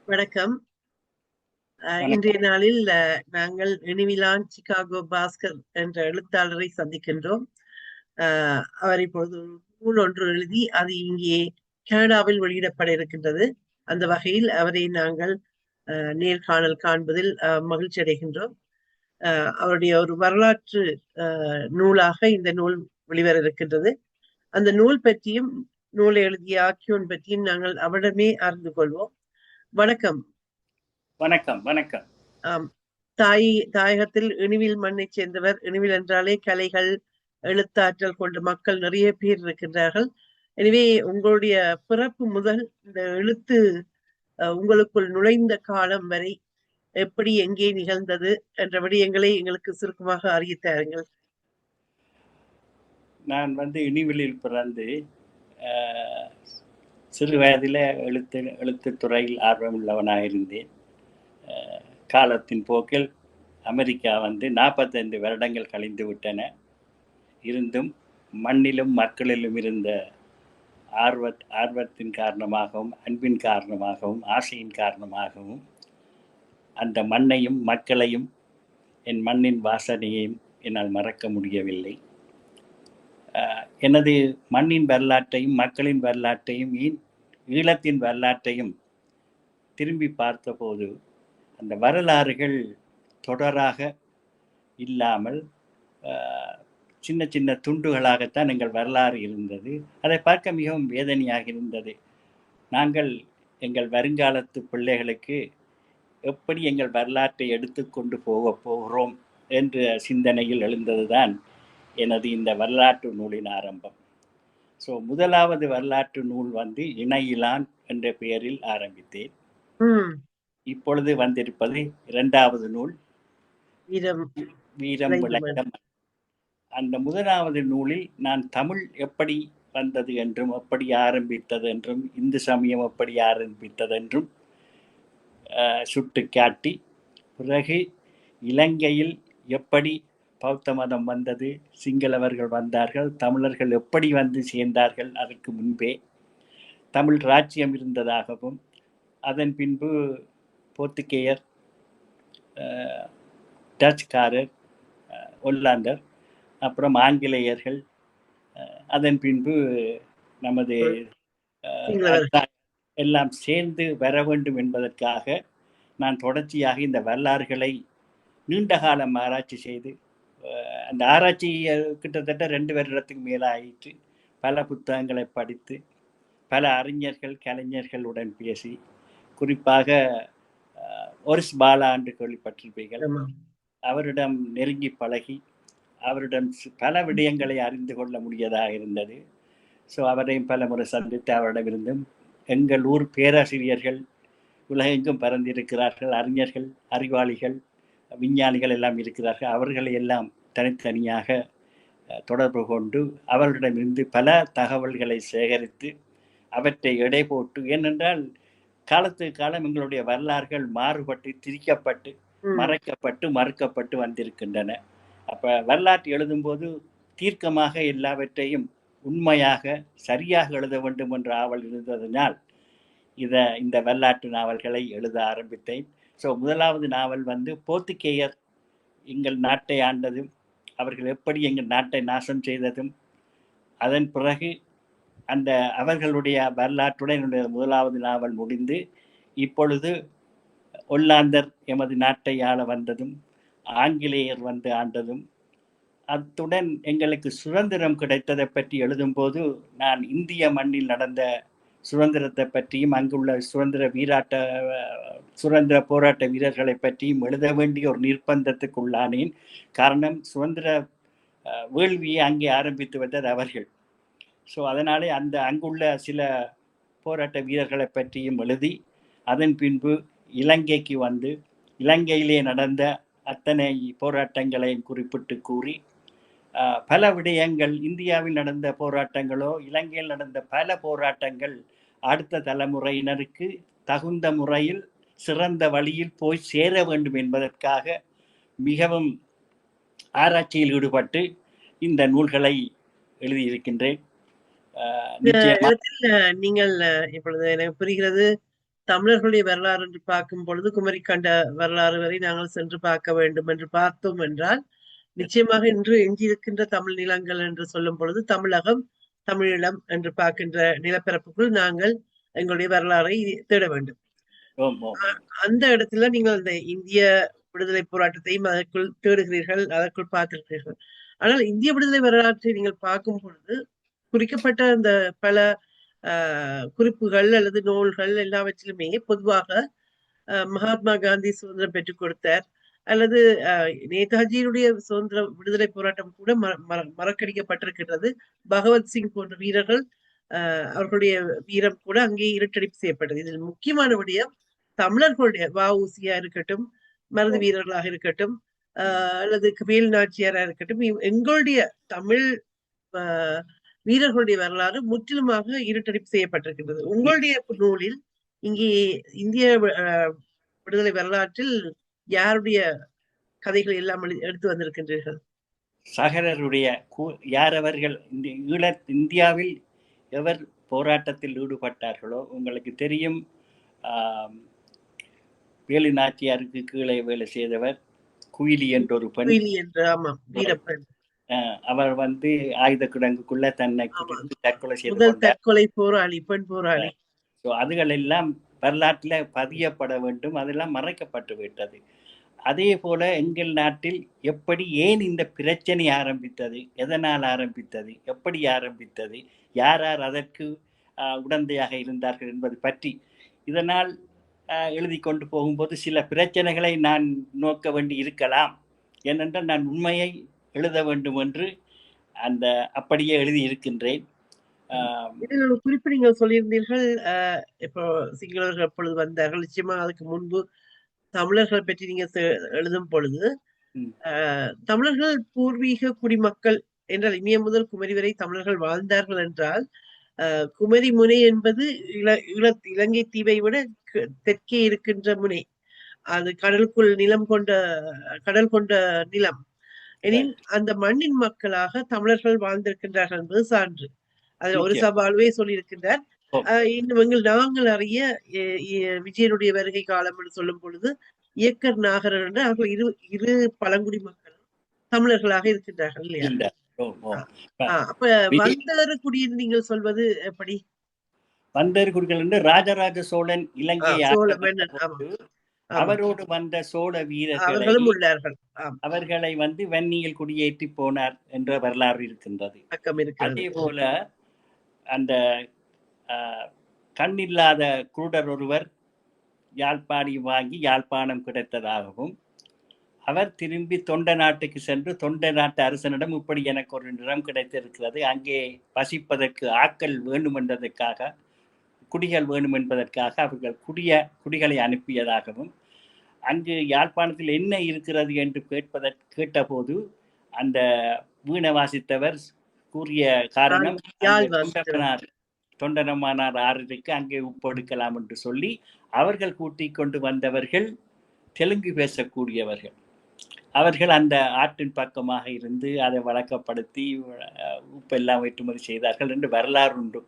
வணக்கம். இன்றைய வணக்கம். நாளில் நாங்கள் இனிவிலான் சிகாகோ பாஸ்கர் என்ற எழுத்தாளரை சந்திக்கின்றோம். அவர் இப்பொழுது நூல் ஒன்று எழுதி அது இங்கே கனடாவில் வெளியிடப்பட இருக்கின்றது. அந்த வகையில் அவரை நாங்கள் நேர்காணல் காண்பதில் மகிழ்ச்சி அடைகின்றோம். அவருடைய ஒரு வரலாற்று நூலாக இந்த நூல் வெளிவர இருக்கின்றது. அந்த நூல் பற்றியும் நூலை எழுதிய ஆக்கியோன் பற்றியும் நாங்கள் அவரிடமே அறிந்து கொள்வோம். வணக்கம். வணக்கம். வணக்கம். தாயகத்தில் இணுவில் மண்ணைச் சேர்ந்தவர். இணுவில் என்றாலே கலைகள், எழுத்தாற்றல் கொண்ட மக்கள் நிறைய பேர் இருக்கின்றார்கள். எனவே உங்களுடைய பிறப்பு முதல் இந்த எழுத்து உங்களுக்குள் நுழைந்த காலம் வரை எப்படி, எங்கே நிகழ்ந்தது என்ற விடயங்களை எங்களுக்கு சுருக்கமாக அறியத்தாருங்கள். நான் இனிவிலில் பிறந்து சிறு வயதில் எழுத்துத்துறையில் ஆர்வமுள்ளவனாக இருந்தேன். காலத்தின் போக்கில் அமெரிக்கா 45 வருடங்கள் கழிந்து விட்டன. இருந்தும் மண்ணிலும் மக்களிலும் இருந்த ஆர்வத்தின் காரணமாகவும், அன்பின் காரணமாகவும், ஆசையின் காரணமாகவும் அந்த மண்ணையும் மக்களையும் என் மண்ணின் வாசனையையும் என்னால் மறக்க முடியவில்லை. எனது மண்ணின் வரலாற்றையும், மக்களின் வரலாற்றையும், ஈழத்தின் வரலாற்றையும் திரும்பி பார்த்தபோது அந்த வரலாறுகள் தொடராக இல்லாமல் சின்ன சின்ன துண்டுகளாகத்தான் எங்கள் வரலாறு இருந்தது. அதை பார்க்க மிகவும் வேதனையாக இருந்தது. நாங்கள் எங்கள் வருங்காலத்து பிள்ளைகளுக்கு எப்படி எங்கள் வரலாற்றை எடுத்துக்கொண்டு போகிறோம் என்ற சிந்தனையில் எழுந்ததுதான் எனது இந்த வரலாற்று நூலின் ஆரம்பம். முதலாவது வரலாற்று நூல் இணையிலான் என்ற பெயரில் ஆரம்பித்தேன். இப்பொழுது வந்திருப்பது இரண்டாவது நூல், வீரம் விளக்கம். அந்த முதலாவது நூலில் நான் தமிழ் எப்படி வந்தது என்றும், எப்படி ஆரம்பித்தது என்றும், இந்து சமயம் எப்படி ஆரம்பித்தது என்றும் சுட்டு காட்டி, பிறகு இலங்கையில் எப்படி பௌத்த மதம் வந்தது, சிங்களவர்கள் வந்தார்கள், தமிழர்கள் எப்படி சேர்ந்தார்கள், அதற்கு முன்பே தமிழ் ராஜ்யம் இருந்ததாகவும், அதன் பின்பு போர்த்துகேயர், டச்சுக்காரர், ஒல்லாந்தர், அப்புறம் ஆங்கிலேயர்கள், அதன் பின்பு நமது எல்லாம் சேர்ந்து வர வேண்டும் என்பதற்காக நான் தொடர்ச்சியாக இந்த வரலாறுகளை நீண்ட காலம் ஆராய்ச்சி செய்து, அந்த ஆராய்ச்சி கிட்டத்தட்ட 2 வருடத்துக்கு மேலாயிற்று. பல புத்தகங்களை படித்து, பல அறிஞர்கள், கலைஞர்களுடன் பேசி, குறிப்பாக ஒரிஸ் பாலா என்று கேள்விப்பட்டிருப்பீர்கள், அவரிடம் நெருங்கி பழகி, அவரிடம் பல விடயங்களை அறிந்து கொள்ள முடியதாக இருந்தது. அவரையும் பல முறை சந்தித்து அவரிடமிருந்தும் எங்கள் ஊர் பேராசிரியர்கள் உலகெங்கும் பறந்திருக்கிறார்கள், அறிஞர்கள், அறிவாளிகள், விஞ்ஞானிகள் எல்லாம் இருக்கிறார்கள். அவர்களை எல்லாம் தனித்தனியாக தொடர்பு கொண்டு அவர்களிடமிருந்து பல தகவல்களை சேகரித்து அவற்றை எடை போட்டு, ஏனென்றால் காலத்துக்கு காலம் எங்களுடைய வரலாறுகள் மாறுபட்டு, திரிக்கப்பட்டு, மறைக்கப்பட்டு, மறுக்கப்பட்டு வந்திருக்கின்றன. அப்ப வரலாற்று எழுதும்போது தீர்க்கமாக எல்லாவற்றையும் உண்மையாக சரியாக எழுத வேண்டும் என்ற ஆவல் இருந்ததனால் இந்த வரலாற்று நாவல்களை எழுத ஆரம்பித்தேன். முதலாவது நாவல் போர்த்துகேயர் எங்கள் நாட்டை ஆண்டதும், அவர்கள் எப்படி எங்கள் நாட்டை நாசம் செய்ததும், அதன் பிறகு அந்த அவர்களுடைய வரலாற்றுடன் என்னுடைய முதலாவது நாவல் முடிந்து, இப்பொழுது ஒல்லாந்தர் எமது நாட்டை ஆள வந்ததும், ஆங்கிலேயர் ஆண்டதும், அத்துடன் எங்களுக்கு சுதந்திரம் கிடைத்ததை பற்றி எழுதும்போது நான் இந்திய மண்ணில் நடந்த சுதந்திரத்தை பற்றியும், அங்குள்ள சுதந்திர போராட்ட வீரர்களை பற்றியும் எழுத வேண்டிய ஒரு நிர்பந்தத்துக்குள்ளானேன். காரணம், சுதந்திர வேள்வியை அங்கே ஆரம்பித்து வந்தது அவர்கள். அதனாலே அங்குள்ள சில போராட்ட வீரர்களை பற்றியும் எழுதி, அதன் பின்பு இலங்கைக்கு இலங்கையிலே நடந்த அத்தனை போராட்டங்களையும் குறிப்பிட்டு கூறி, பல விடயங்கள், இந்தியாவில் நடந்த போராட்டங்களோ, இலங்கையில் நடந்த பல போராட்டங்கள் அடுத்த தலைமுறையினருக்கு தகுந்த முறையில், சிறந்த வழியில் போய் சேர வேண்டும் என்பதற்காக மிகவும் ஆராய்ச்சியில் ஈடுபட்டு இந்த நூல்களை எழுதியிருக்கின்றேன். நீங்கள் இப்பொழுது எனக்கு புரிகிறது, தமிழர்களுடைய வரலாறு என்று பார்க்கும் பொழுது குமரி கண்ட வரலாறு வரை நாங்கள் சென்று பார்க்க வேண்டும் என்று பார்த்தோம் என்றால் நிச்சயமாக இன்று எஞ்சியிருக்கின்ற தமிழ் நிலங்கள் என்று சொல்லும் பொழுது தமிழகம், தமிழீழம் என்று பார்க்கின்ற நிலப்பரப்புக்குள் நாங்கள் எங்களுடைய வரலாறை தேட வேண்டும். அந்த இடத்துல நீங்கள் இந்த இந்திய விடுதலை போராட்டத்தையும் அதற்குள் தேடுகிறீர்கள், அதற்குள் பார்த்திருக்கிறீர்கள். ஆனால் இந்திய விடுதலை வரலாற்றை நீங்கள் பார்க்கும் பொழுது குறிக்கப்பட்ட அந்த பல குறிப்புகள் அல்லது நூல்கள் எல்லாவற்றிலுமே பொதுவாக மகாத்மா காந்தி சுதந்திரம் பெற்றுக் கொடுத்தார் அல்லது நேதாஜியினுடைய சுதந்திர விடுதலை போராட்டம் கூட மறக்கடிக்கப்பட்டிருக்கின்றது. பகவத்சிங் போன்ற வீரர்கள் அவர்களுடைய வீரம் கூட அங்கே இருட்டடிப்பு செய்யப்பட்டது. இதில் முக்கியமான விடயம் தமிழர்களுடைய வஉசியா இருக்கட்டும், மருது வீரர்களாக இருக்கட்டும், அல்லது வேல் நாச்சியாரா இருக்கட்டும், எங்களுடைய தமிழ் வீரர்களுடைய வரலாறு முற்றிலுமாக இருட்டடிப்பு செய்யப்பட்டிருக்கின்றது. உங்களுடைய நூலில் இங்கே இந்திய விடுதலை வரலாற்றில் யாருடைய கதைகள் எல்லாம் எடுத்து வந்திருக்கின்றீர்கள்? சகரருடைய யார் அவர்கள் இந்தியாவில் எவர் போராட்டத்தில் ஈடுபட்டார்களோ உங்களுக்கு தெரியும். வேலு நாச்சியாருக்கு கீழே வேலை செய்தவர் குயிலி என்ற ஒரு பெண். அவர் ஆயுத கிடங்குக்குள்ள தன்னை தற்கொலை செய்து தற்கொலை போராளி, பெண் போராளி. அதுகள் எல்லாம் வரலாற்றில் பதியப்பட வேண்டும். அதெல்லாம் மறைக்கப்பட்டு விட்டது. அதே போல எங்கள் நாட்டில் எப்படி, ஏன் இந்த பிரச்சனை ஆரம்பித்தது, எதனால் ஆரம்பித்தது, எப்படி ஆரம்பித்தது, யார் யார் அதற்கு உடந்தையாக இருந்தார்கள் என்பது பற்றி இதனால் எழுதி கொண்டு போகும்போது சில பிரச்சனைகளை நான் நோக்க வேண்டி இருக்கலாம். ஏனென்றால் நான் உண்மையை எழுத வேண்டும் என்று அப்படியே எழுதி இருக்கின்றேன். குறிப்பு நீங்கள் சொல்லியிருந்தீர்கள், இப்போ சிங்களவர்கள் எப்பொழுது வந்தார்கள், நிச்சயமா அதுக்கு முன்பு தமிழர்கள் பற்றி நீங்க எழுதும் பொழுது தமிழர்கள் பூர்வீக குடிமக்கள் என்றால் இமய முதல் குமரி வரை தமிழர்கள் வாழ்ந்தார்கள் என்றால் குமரி முனை என்பது இலங்கை தீவை விட தெற்கே இருக்கின்ற முனை. அது கடலுக்குள் கடல் கொண்ட நிலம் எனில் அந்த மண்ணின் மக்களாக தமிழர்கள் வாழ்ந்திருக்கின்றார்கள் என்பது சான்று. அதுல ஒரு சவாலுவே சொல்லியிருக்கின்றார். இன்னும் நாங்கள் அறிய விஜயனுடைய வருகை காலம் என்று சொல்லும் பொழுது இயக்கர் நாகரர் என்று அவர்கள் இரு பழங்குடி மக்கள் தமிழர்களாக இருக்கின்றார்கள் இல்லையா? அப்ப வந்தர் குடின்னு நீங்கள் சொல்வது எப்படி? வந்தர் குடிகள் என்று ராஜராஜ சோழன் இலங்கை அவரோடு வந்த சோழ வீரர்கள் அவர்களை வன்னியில் குடியேற்றி போனார் என்ற வரலாறு இருக்கின்றது. அதே போல அந்த கண்ணில்லாத குருடர் ஒருவர் யாழ்ப்பாணி வாங்கி யாழ்ப்பாணம் கிடைத்ததாகவும் அவர் திரும்பி தொண்ட நாட்டுக்கு சென்று தொண்ட நாட்டு அரசனிடம் இப்படி எனக்கு ஒரு நிறம் கிடைத்திருக்கிறது, அங்கே வசிப்பதற்கு ஆட்கள் வேண்டும் என்பதற்காக, குடிகள் வேண்டும் என்பதற்காக அவர்கள் குடிகளை அனுப்பியதாகவும், அங்கு யாழ்ப்பாணத்தில் என்ன இருக்கிறது என்று கேட்டபோது அந்த வீணை வாசித்தவர் கூறிய காரணம் தொண்டனமானார் ஆறுக்கு அங்கே உப்பெடுக்கலாம் என்று சொல்லி அவர்கள் கூட்டிக் கொண்டு வந்தவர்கள் தெலுங்கு பேசக்கூடியவர்கள். அவர்கள் அந்த ஆற்றின் பக்கமாக இருந்து அதை வழக்கப்படுத்தி உப்பெல்லாம் ஏற்றுமதி செய்தார்கள் என்று வரலாறு உண்டு.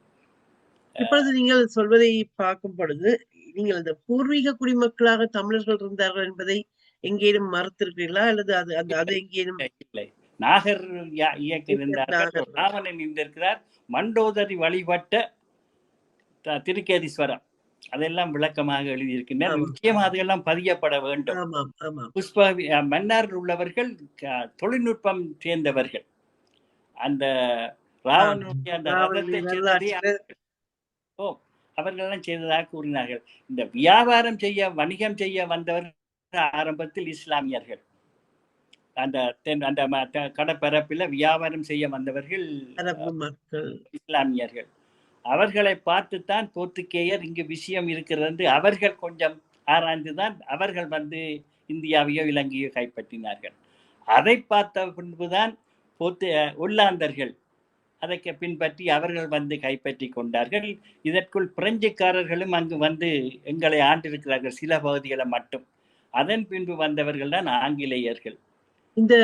இப்பொழுது நீங்கள் சொல்வதை பார்க்கும் பொழுது நீங்கள் அந்த பூர்வீக குடிமக்களாக தமிழர்கள் இருந்தார்கள் என்பதை எங்கேயும் மறுத்திருக்கிறீர்களா அல்லது அது எங்கேயும் இல்லை? நாகர் இயக்க இருந்தார்கள், ராவணன் இருந்திருக்கிறார், மண்டோதரி வழிபட்ட திருக்கேதீஸ்வரம் அதெல்லாம் விளக்கமாக எழுதியிருக்கின்றன. முக்கியமாக அதெல்லாம் பதியப்பட வேண்டும். புஷ்ப மன்னார் உள்ளவர்கள் தொழில்நுட்பம் சேர்ந்தவர்கள். அந்த ராவணனுடைய அந்த ரதத்தை அவர்களெல்லாம் செய்ததாக கூறினார்கள். இந்த வியாபாரம் செய்ய, வணிகம் செய்ய வந்தவர்கள் ஆரம்பத்தில் இஸ்லாமியர்கள். அந்த கடற்பரப்பில் வியாபாரம் செய்ய வந்தவர்கள் இஸ்லாமியர்கள். அவர்களை பார்த்துத்தான் போர்த்துகேயர் இங்கு விஷயம் இருக்கிறது அவர்கள் கொஞ்சம் ஆராய்ந்துதான் அவர்கள் இந்தியாவையோ இலங்கையோ கைப்பற்றினார்கள். அதை பார்த்த பின்புதான் ஒல்லாந்தர்கள் அதை பின்பற்றி அவர்கள் கைப்பற்றி கொண்டார்கள். இதற்குள் பிரெஞ்சுக்காரர்களும் அங்கு எங்களை ஆண்டிருக்கிறார்கள், சில பகுதிகளை மட்டும். அதன் பின்பு வந்தவர்கள் தான் ஆங்கிலேயர்கள். இந்த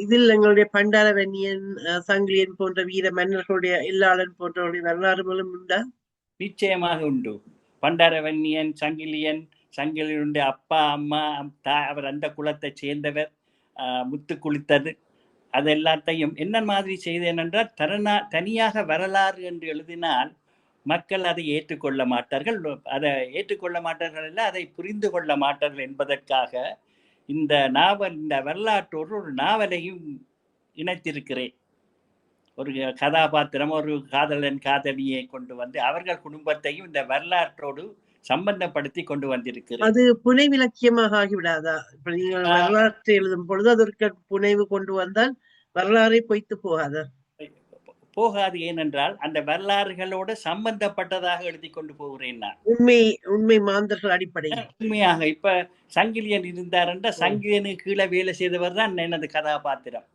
இதில் எங்களுடைய பண்டார வன்னியன், சங்கிலியன் போன்ற வீர மன்னர்களுடைய, இல்லாளன் போன்றவருடைய வரலாறுகளும் உண்டா? நிச்சயமாக உண்டு. பண்டாரவன்னியன் சங்கிலியனுடைய அப்பா அம்மா அவர் அந்த குலத்தை சேர்ந்தவர், முத்து குளித்தது, அது எல்லாத்தையும் என்ன மாதிரி செய்தேன் என்றால், தனியாக வரலாறு என்று எழுதினால் மக்கள் அதை ஏற்றுக்கொள்ள மாட்டார்கள். அதை ஏற்றுக்கொள்ள மாட்டார்கள் இல்லை, அதை புரிந்து கொள்ள மாட்டார்கள் என்பதற்காக இந்த வரலாற்றோடு ஒரு நாவலையும் இணைத்திருக்கிறேன். ஒரு கதாபாத்திரம், ஒரு காதலன் காதலியை கொண்டு வந்து அவர்கள் குடும்பத்தையும் இந்த வரலாற்றோடு சம்பந்தப்படுத்தி கொண்டு வந்திருக்கிறேன். அது புனைவிலக்கியமாக ஆகிவிடாதா? இப்ப நீங்கள் வரலாற்றை எழுதும் பொழுது அதற்கு புனைவு கொண்டு வந்தால் வரலாறை பொய்த்து போகாதா? போகாது. ஏனென்றால் அந்த வரலாறுகளோட சம்பந்தப்பட்டதாக எழுதி கொண்டு போகிறேன் நான். உண்மை மாந்தர்கள் அடிப்படையில் உண்மையாக. இப்ப சங்கிலியன் இருந்தார் என்ற சங்கிலியனுக்கு கீழே வேலை செய்தவர் தான் எனது கதாபாத்திரம்.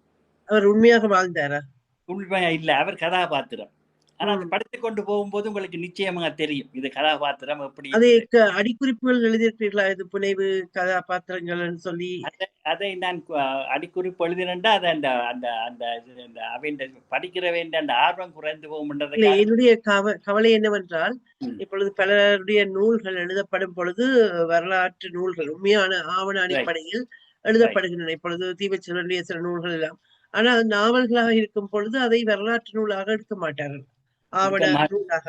அவர் உண்மையாக வாழ்ந்தாரா? உண்மையா இல்ல, அவர் கதாபாத்திரம். ஆனா அதை படித்துக் கொண்டு போகும்போது உங்களுக்கு நிச்சயமாக தெரியும் இது கதாபாத்திரம் எப்படி. அதை அடிக்குறிப்புகள் எழுதியிருக்கிறீர்களா? இது புனைவு கதாபாத்திரங்கள் சொல்லி அதை நான் அடிக்குறிப்பு எழுதினேன்டா அதை அந்த அந்த அந்த அவன் படிக்கிற வேண்டிய அந்த ஆர்வம் குறைந்து போகும். என்னுடைய கவலை என்னவென்றால், இப்பொழுது பலருடைய நூல்கள் எழுதப்படும் பொழுது வரலாற்று நூல்கள் உண்மையான ஆவண அடிப்படையில் எழுதப்படுகின்றன. இப்பொழுது தீபச்செல்வனுடைய சில நூல்கள் எல்லாம், ஆனால் நாவல்களாக இருக்கும் பொழுது அதை வரலாற்று நூலாக எடுக்க மாட்டார்கள், ஆவண நூலாக.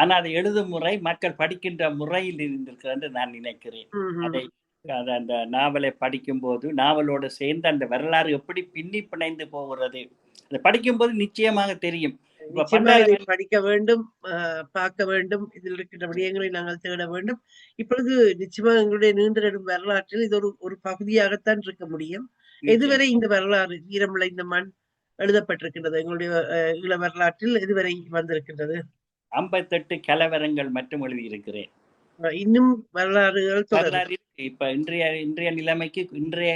ஆனா அதை எழுதும் முறை மக்கள் படிக்கின்ற முறையில் இருந்திருக்கிறது என்று நான் நினைக்கிறேன். அதை அந்த நாவலை படிக்கும் போது நாவலோடு சேர்ந்து அந்த வரலாறு எப்படி பின்னி பிணைந்து போகிறது அதை படிக்கும் போது நிச்சயமாக தெரியும். படிக்க வேண்டும், பார்க்க வேண்டும், இதில் இருக்கின்ற விடயங்களை நாங்கள் தேட வேண்டும். இப்பொழுது நிச்சயமாக எங்களுடைய நீண்ட நெடும் வரலாற்றில் இது ஒரு பகுதியாகத்தான் இருக்க முடியும். எதுவரை இந்த வரலாறு வீரமுள்ள இந்த மண் எழுதப்பட்டிருக்கின்றது? எங்களுடைய ஈழ வரலாற்றில் எதுவரை வந்திருக்கின்றது? 58 கலவரங்கள் மட்டும் எழுதியிருக்கிறேன். இன்னும் வரலாறுகள் இப்ப இன்றைய நிலைமைக்கு இன்றைய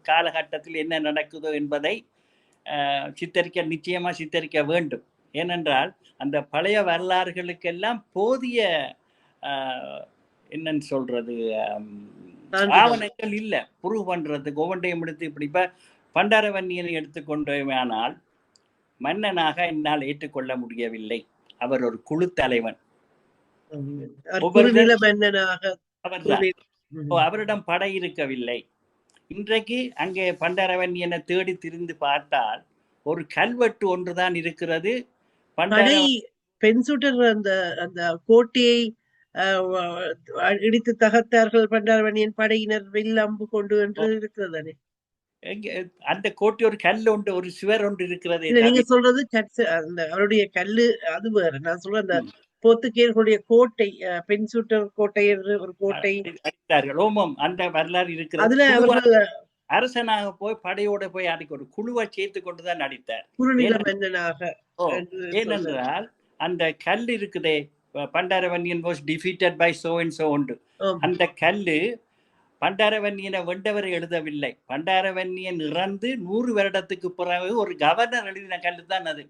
காலகட்டத்தில் என்ன நடக்குதோ என்பதை நிச்சயமா சித்தரிக்க வேண்டும். ஏனென்றால் அந்த பழைய வரலாறுகளுக்கெல்லாம் போதிய என்னன்னு சொல்றது ஆவணங்கள் இல்ல ப்ரூவ் பண்றதுக்கு. ஒவ்வொன்றையும் எடுத்து இப்படி இப்ப பண்டாரவன்னியனை எடுத்துக்கொண்டோமானால் மன்னனாக என்னால் ஏற்றுக்கொள்ள முடியவில்லை. அவர் ஒரு குழு தலைவன், அவரிடம் படை இருக்கவில்லை. இன்றைக்கு அங்கே பண்டாரவன்னியனை தேடி திரிந்து பார்த்தால் ஒரு கல்வெட்டு ஒன்றுதான் இருக்கிறது. பென்சூட்டர் அந்த கோட்டையை இடித்து தகர்த்தார்கள் பண்டாரவன்னியன் படையினர், வில் அம்பு கொண்டு என்று இருக்கிறது. அந்த கோட்டை ஒரு கல் ஒன்று, ஒரு சுவர் ஒன்று இருக்கிறது. நீங்க சொல்றது அவருடைய கல்லு அது வேற. நான் சொல்ற அந்த போர்த்துகேயர்களுடைய கோட்டை, பென்சூட்டர் கோட்டை என்று ஒரு கோட்டை அடித்தார்கள். ஓமம், அந்த வரலாறு இருக்கிறது. அதுல அவர்கள் அரசனாக போய் படையோட போய் அடிக்க ஒரு குழுவை சேர்த்து கொண்டுதான் அடித்தார், குறுநில மன்னனாக. ஏனென்றால் அந்த கல் இருக்குதே, Pandaravanniyan was defeated by so and so உண்டு. அந்த கல்லு பண்டாரவன்னியனை வென்றவரை எழுதவில்லை. பண்டாரவன்னியன் இறந்து 100 வருடத்துக்கு பிறகு ஒரு கவர்னர் எழுதின கல்லு தான் அது.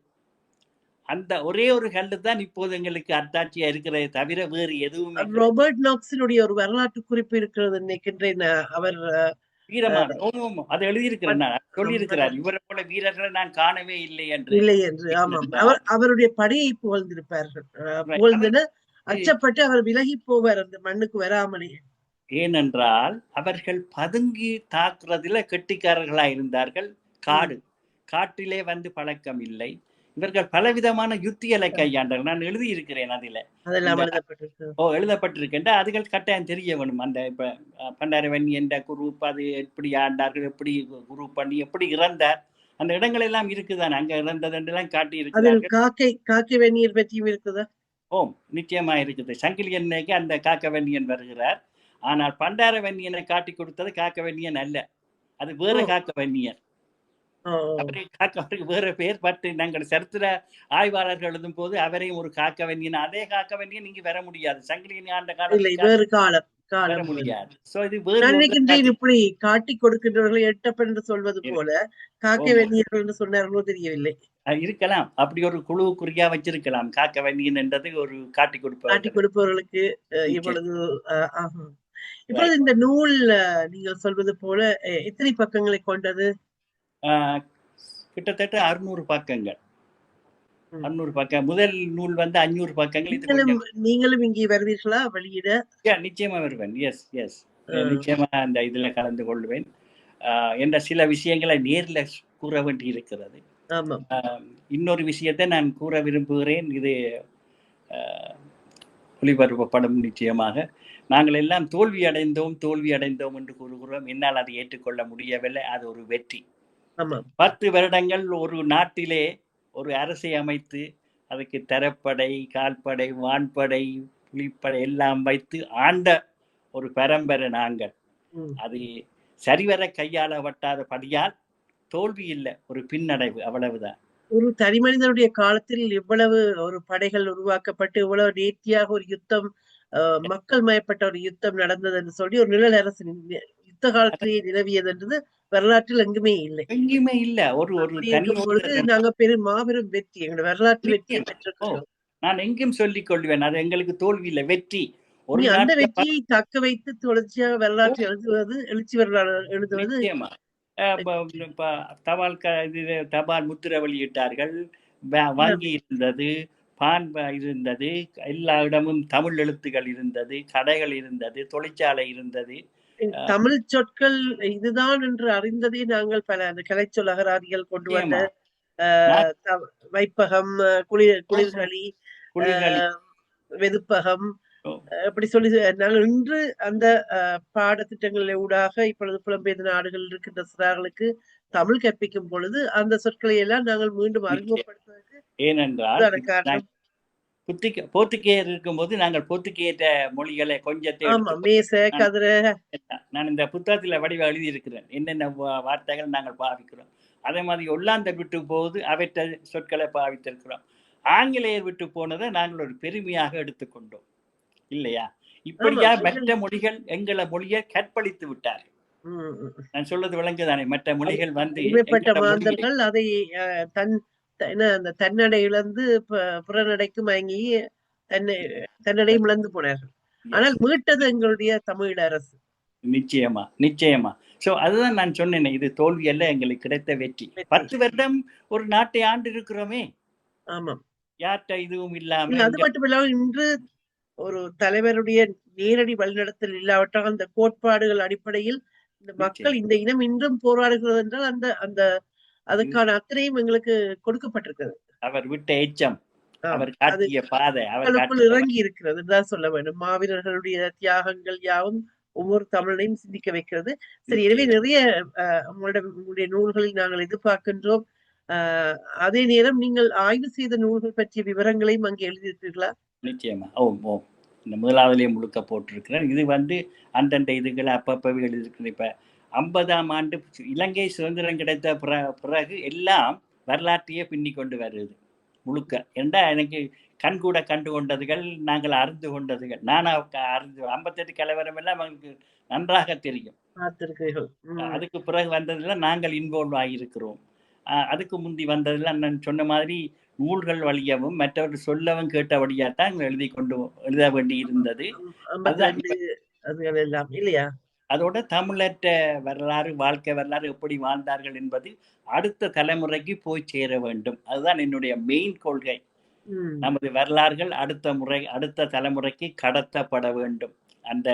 அந்த ஒரே ஒரு கல்லு தான் இப்போது எங்களுக்கு அத்தாட்சியா இருக்கிறதே தவிர வேறு எதுவும். ராபர்ட் நாக்ஸினுடைய ஒரு வரலாற்று குறிப்பு இருக்கிறது நினைக்கின்றேன். அவர் வீரமான அதை எழுதியிருக்கிறேன், சொல்லியிருக்கிறார். இவரை போல வீரர்களை நான் காணவே இல்லை என்று. ஆமாம், அவருடைய படையை புகழ்ந்திருப்பார்கள். புகழ்ந்தன அச்சப்பட்டு அவர் விலகி போவார் அந்த மண்ணுக்கு வராமலே. ஏனென்றால் அவர்கள் பதுங்கி தாக்குறதுல கெட்டிக்காரர்களா இருந்தார்கள். காட்டிலே வந்து பழக்கம் இல்லை. இவர்கள் பலவிதமான யுத்திகளை கையாண்டார்கள். நான் எழுதியிருக்கிறேன் அதில், எழுதப்பட்டிருக்கின்ற அதுகள் கட்டாயம் தெரிய வேணும். அந்த இப்ப பண்டாரவன்னியன் என்ற குரூப் அது எப்படி ஆண்டார்கள், எப்படி குரூப் பண்ணி எப்படி இறந்தார், அந்த இடங்கள் எல்லாம் இருக்குதான். அங்க இறந்ததெல்லாம் காட்டி இருக்கு. காக்கவன்னியர் பற்றியும் இருக்குதா? ஓம், நிச்சயமா இருக்குது. சங்கிலியன்னைக்கு அந்த காக்கவன்னியன் வருகிறார். ஆனால் பண்டாரவன்னியனை காட்டி கொடுத்தது காக்கவன்னியன் அல்ல, அது வேற காக்கவன்னியன். அவருக்கு வேற பேர். பட் நாங்கள் சரித்திர ஆய்வாளர்கள் எழுதும் போது அவரையும் ஒரு காக்கவன்னியன், அதே காக்கவன்னியன் இங்கு வர முடியாது. சங்கிலியன் ஆண்ட காலம் வர முடியாது. இப்படி காட்டி கொடுக்கின்றவர்களை எட்டப்ப என்று சொல்வது போல காக்கவன்னியர்கள் என்று சொன்னார்களோ தெரியவில்லை. இருக்கலாம், அப்படி ஒரு குழுவுக்குறியா வச்சிருக்கலாம். காக்கவன்னியன் என்றது ஒரு காட்டி கொடுப்பவர்களுக்கு. இப்பொழுது இந்த நூல் நீங்கள் சொல்வது போல எத்தனை பக்கங்களை கொண்டது? கிட்டத்தட்ட 600 பக்கங்கள். 600 பக்கம். முதல் நூல் வந்து 500 பக்கங்கள். இது கொஞ்சம் நீங்களும் இங்கே வருவீர்களா வெளியிட? நிச்சயமா வருவேன். எஸ் எஸ் நிச்சயமா அந்த இதுல கலந்து கொள்வேன் என்ற சில விஷயங்களை நேர்ல கூற வேண்டி இருக்கிறது. இன்னொரு விஷயத்தை நான் கூற விரும்புகிறேன். இது ஒளிபரப்பப்படும் நிச்சயமாக. நாங்கள் எல்லாம் தோல்வி அடைந்தோம் என்று கூறுகிறோம். என்னால் அதை ஏற்றுக்கொள்ள முடியவில்லை. அது ஒரு வெற்றி. 10 வருடங்கள் ஒரு நாட்டிலே ஒரு அரசை அமைத்து அதுக்கு தரப்படை, கால்படை, வான்படை, புலிப்படை எல்லாம் வைத்து ஆண்ட ஒரு பரம்பரை நாங்கள். அது சரிவர கையாளப்பட்டாதபடியால் தோல்வி இல்லை, ஒரு பின்னடைவு, அவ்வளவுதான். ஒரு தனி மனிதனுடைய காலத்தில் இவ்வளவு ஒரு படைகள் உருவாக்கப்பட்டு இவ்வளவு நேர்த்தியாக ஒரு யுத்தம், மக்கள் மயப்பட்ட ஒரு யுத்தம் நடந்தது என்று சொல்லி ஒரு நிழல் அரசு யுத்த காலத்திலேயே நிலவியது என்றது வரலாற்றில் எங்குமே இல்லை. ஒரு பொழுது நாங்க மாபெரும் வெற்றி, எங்களோட வரலாற்று வெற்றியை பெற்றிருக்கிறோம். நான் எங்கும் சொல்லிக் கொள்வேன், அது எங்களுக்கு தோல்வி இல்லை, வெற்றி. அந்த வெற்றியை தக்க வைத்து தொடர்ச்சியாக வரலாற்று எழுச்சி வரலாறு எழுதுவது. தபால் முத்திரை வெளியிட்டார்கள், வங்கி இருந்தது, பான் இருந்தது, எல்லா இடமும் தமிழ் எழுத்துகள் இருந்தது, கடைகள் இருந்தது, தொழிற்சாலை இருந்தது. தமிழ் சொற்கள் இதுதான் என்று அறிந்ததே நாங்கள் பல அந்த கலை சொல் அகராதிகள் கொண்டு வந்த வைப்பகம், குளிர்களி, வெதுப்பகம், அப்படி சொல்லி நாங்கள் இன்று அந்த பாடத்திட்டங்களில் ஊடாக இப்பொழுது புலம்பெயர்ந்த நாடுகள் இருக்கின்ற சிறார்களுக்கு தமிழ் கற்பிக்கும் பொழுது அந்த சொற்களை எல்லாம் நாங்கள் மீண்டும் அறிமுகப்படுத்துவதற்கு. ஏனென்றால் போர்த்துகேயர் இருக்கும்போது நாங்கள் போர்த்துகேய மொழிகளை கொஞ்சத்தை நான் இந்த புத்தகத்துல வடிவ எழுதி இருக்கிறேன், என்னென்ன வார்த்தைகள் நாங்கள் பாவிக்கிறோம். அதே மாதிரி ஒல்லாந்தர் விட்டு போது அவற்றை சொற்களை பாவித்திருக்கிறோம். ஆங்கிலேயர் விட்டு போனதை நாங்கள் ஒரு பெருமையாக எடுத்துக்கொண்டோம், இல்லையா? இப்படியா மற்ற மொழிகள் எங்களை மொழியை கற்பழித்து விட்டார்கள். நான் சொல்றது விளங்குதானே? மற்ற மொழிகள் வந்து அதை அந்த தன்னடை இழந்து புறநடைக்கு மயங்கி தன்னடையும் இழந்து போனார்கள். ஆனால் மீட்டது எங்களுடைய தமிழ் அரசு. நிச்சயமா நிச்சயமா. சோ அதுதான் நான் சொன்னேன், இது தோல்வி அல்ல, எங்களுக்கு கிடைத்த வெற்றி. 10 வருடம் ஒரு நாட்டை ஆண்டு இருக்கிறோமே. ஆமாம், யார்கிட்ட இதுவும் இல்லாம. அது மட்டும் இல்லாமல் இன்று ஒரு தலைவருடைய நேரடி வழிநடத்தல் இல்லாவிட்டால் அந்த கோட்பாடுகள் அடிப்படையில் இந்த மக்கள், இந்த இனம் இன்றும் போராடுகிறது என்றால் அந்த அந்த அதுக்கான அக்கறையும் எங்களுக்கு கொடுக்கப்பட்டிருக்கிறது. அவர் விட்ட எச்சம், அவர் காட்டிய பாதை அவர்களுக்குள் இறங்கி இருக்கிறது தான் சொல்ல வேண்டும். மாவீரர்களுடைய தியாகங்கள் யாவும் ஒவ்வொரு தமிழையும் சிந்திக்க வைக்கிறது. சரி, எனவே நிறைய உங்களுடைய நூல்களில் நாங்கள் எதிர்பார்க்கின்றோம். அதே நேரம் நீங்கள் ஆய்வு செய்த நூல்கள் பற்றிய விவரங்களையும் அங்கே எழுதியிருக்கிறீர்களா? நிச்சயமா. இந்த முதலாவதுலேயே முழுக்க போட்டிருக்கிறேன். இது வந்து அந்தந்த இதுகளை அப்பப்பவே எழுதியிருக்கிறேன். இப்ப 50ஆம் ஆண்டு இலங்கை சுதந்திரம் கிடைத்த பிறகு எல்லாம் வரலாற்றையே பின்னி கொண்டு வருது முழுக்க. ஏண்டா எனக்கு கண்கூட கண்டு கொண்டதுகள், நாங்கள் அறிந்து கொண்டதுகள், நானா அறிந்து 58 கலவரம் எல்லாம் அவங்களுக்கு நன்றாக தெரியும். அதுக்கு பிறகு வந்ததெல்லாம் நாங்கள் இன்வால்வ் ஆகியிருக்கிறோம். அதுக்கு முந்தி வந்ததெல்லாம் நான் சொன்ன மாதிரி நூல்கள் வழியவும் மற்றவர்கள் சொல்லவும் கேட்டபடியாத்தான் எழுத வேண்டி இருந்தது. இல்லையா? அதோட தமிழற்ற வரலாறு, வாழ்க்கை வரலாறு எப்படி வாழ்ந்தார்கள் என்பது அடுத்த தலைமுறைக்கு போய் சேர வேண்டும். அதுதான் என்னுடைய மெயின் கொள்கை. நமது வரலாறுகள் அடுத்த தலைமுறைக்கு கடத்தப்பட வேண்டும். அந்த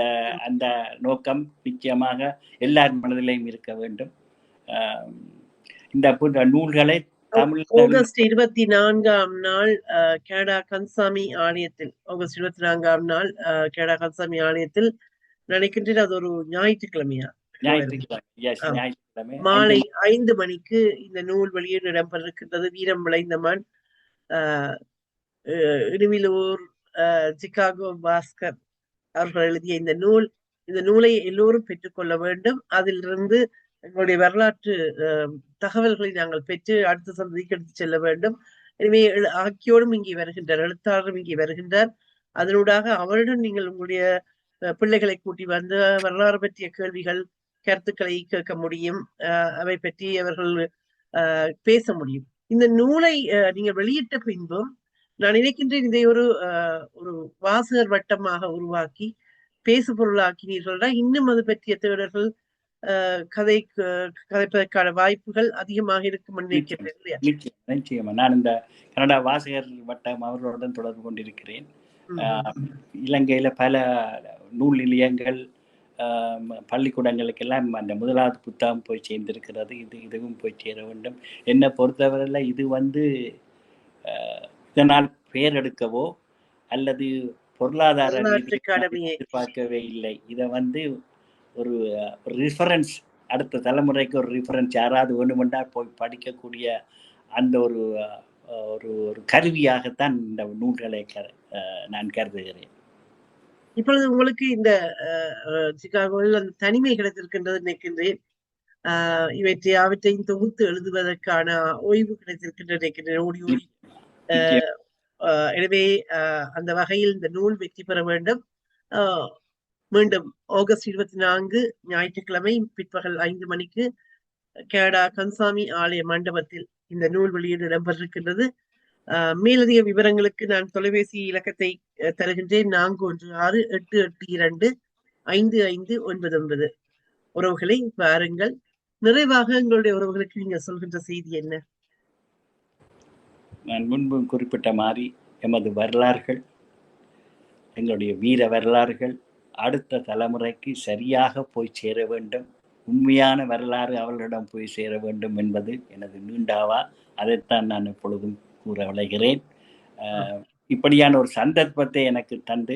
அந்த நோக்கம் நிச்சயமாக எல்லார் மனதிலையும் இருக்க வேண்டும். இந்த நூல்களை ஆகஸ்ட் 24ஆம் நாள் கனடா கந்தசாமி ஆலயத்தில், ஆகஸ்ட் 24ஆம் நாள் கனடா கந்தசாமி ஆலயத்தில் நினைக்கின்றேன், அது ஒரு ஞாயிற்றுக்கிழமையா, மாலை 5 மணிக்கு இந்த நூல் வெளியீடு இடம்பெற்றிருக்கின்றது. வீரம் விளைந்த மண், இடுவிலூர் சிகாகோ பாஸ்கர் அவர்கள் எழுதிய இந்த நூலை எல்லோரும் பெற்றுக்கொள்ள வேண்டும். அதிலிருந்து எங்களுடைய வரலாற்று தகவல்களை நாங்கள் பெற்று அடுத்த சந்ததிக்கு எடுத்து செல்ல வேண்டும். எனவே ஆக்கியோடும் இங்கே வருகின்றார், எழுத்தாளரும் இங்கே வருகின்றார். அதனூடாக அவருடன் நீங்கள் உங்களுடைய பிள்ளைகளை கூட்டி வந்து வரலாறு பற்றிய கேள்விகள், கருத்துக்களை கேட்க முடியும். அவை பற்றி அவர்கள் பேச முடியும். இந்த நூலை நீங்கள் வெளியிட்ட பின்பும் நான் நினைக்கின்றேன், இதை ஒரு வாசகர் வட்டமாக உருவாக்கி பேசு பொருளாக்கினீர்கள்னா இன்னும் அது பற்றிய தேடல்கள் கதைப்பதற்கான வாய்ப்புகள் அதிகமாக இருக்கும் நினைக்கின்றேன் இல்லையா? நிச்சயமா நான் இந்த கனடா வாசகர் வட்டம் அவர்களுடன் தொடர்பு கொண்டிருக்கிறேன். இலங்கையில பல நூல் நிலையங்கள் பள்ளிக்கூடங்களுக்கெல்லாம் அந்த முதலாவது புத்தகம் போய் சேர்ந்திருக்கிறது. இதுவும் போய் சேர வேண்டும். என்னை பொறுத்தவரையில் இது இதனால் பெயர் எடுக்கவோ அல்லது பொருளாதார எதிர்பார்க்கவே இல்லை. இதை ஒரு ரிஃபரன்ஸ், அடுத்த தலைமுறைக்கு ஒரு ரிஃபரன்ஸ், யாராவது வேண்டுமென்றா போய் படிக்கக்கூடிய அந்த ஒரு ஒரு கருவியாகத்தான் இந்த நூல்களை நான் கருதுகிறேன். இப்பொழுது உங்களுக்கு இந்த சிகாகோவில் அந்த தனிமை கிடைத்திருக்கின்றது நினைக்கின்றேன். அவற்றையும் தொகுத்து எழுதுவதற்கான ஓய்வு கிடைத்திருக்கின்ற நினைக்கின்றேன் ஓடி ஓடி. எனவே அந்த வகையில் இந்த நூல் வெற்றி பெற வேண்டும். மீண்டும் ஆகஸ்ட் 24 ஞாயிற்றுக்கிழமை பிற்பகல் 5 மணிக்கு கனடா கன்சாமி ஆலய மண்டபத்தில் இந்த நூல் வெளியீடு இடம்பெற்றிருக்கின்றது. மேலதிக விவரங்களுக்கு நான் தொலைபேசி இலக்கத்தை தருகின்றேன். 416-882-5599. உறவுகளை வாருங்கள். நிறைவாக எங்களுடைய உறவுகளுக்கு நீங்க சொல்கின்ற செய்தி என்ன? நான் முன்பு குறிப்பிட்ட மாதிரி எமது வரலாறுகள், எங்களுடைய வீர வரலாறுகள் அடுத்த தலைமுறைக்கு சரியாக போய் சேர வேண்டும். உண்மையான வரலாறு அவர்களிடம் போய் சேர வேண்டும் என்பது எனது நீண்டாவா. அதைத்தான் நான் எப்பொழுதும் கூற விளைகிறேன். இப்படியான ஒரு சந்தர்ப்பத்தை எனக்கு தந்து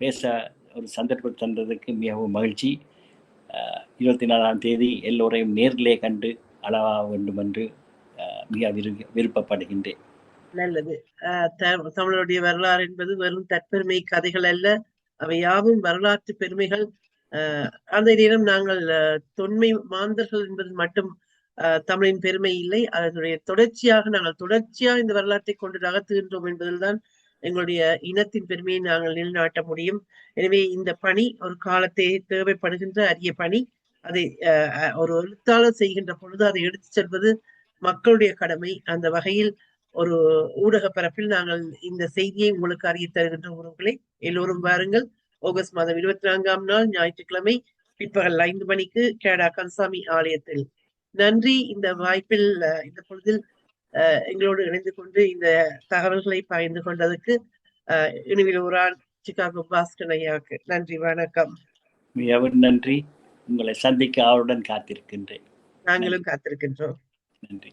பேச ஒரு சந்தர்ப்பம் தந்ததுக்கு மிகவும் மகிழ்ச்சி. 24ஆம் தேதி எல்லோரையும் நேரிலே கண்டு அளவாக வேண்டும் என்று மிக விருப்பப்படுகின்றேன். நல்லது. தமிழருடைய வரலாறு என்பது வெறும் தற்பெருமை கதைகள் அல்ல, அவை யாவும் வரலாற்று பெருமைகள். அந்த நேரம் நாங்கள் தொன்மை மாந்தர்கள் என்பது மட்டும் தமிழின் பெருமை இல்லை, அதனுடைய தொடர்ச்சியாக நாங்கள் தொடர்ச்சியாக இந்த வரலாற்றை கொண்டு நகர்த்துகின்றோம் என்பதில்தான் எங்களுடைய இனத்தின் பெருமையை நாங்கள் நிலைநாட்ட முடியும். எனவே இந்த பணி ஒரு காலத்தை தேவைப்படுகின்ற அரிய பணி. அதை ஒரு எழுத்தாளர் செய்கின்ற பொழுது அதை எடுத்துச் செல்வது மக்களுடைய கடமை. அந்த வகையில் ஒரு ஊடக பரப்பில் நாங்கள் இந்த செய்தியை உங்களுக்கு அறிய தருகின்ற உறவுகளை எல்லோரும் வாருங்கள். ஆகஸ்ட் மாதம் 24ஆம் நாள் ஞாயிற்றுக்கிழமை பிற்பகல் 5 மணிக்கு கனடா கன்சாமி ஆலயத்தில். நன்றி. இந்த வாய்ப்பில் இந்த பொழுதில் எங்களோடு இணைந்து கொண்டு இந்த தகவல்களை பகிர்ந்து கொண்டதுக்கு இனிவில் ஊரான் சிகாகோ பாஸ்கர் ஐயாவுக்கு நன்றி. வணக்கம். மிகவும் நன்றி. உங்களை சந்திக்க ஆவலுடன் காத்திருக்கின்றேன். நாங்களும் காத்திருக்கின்றோம். நன்றி.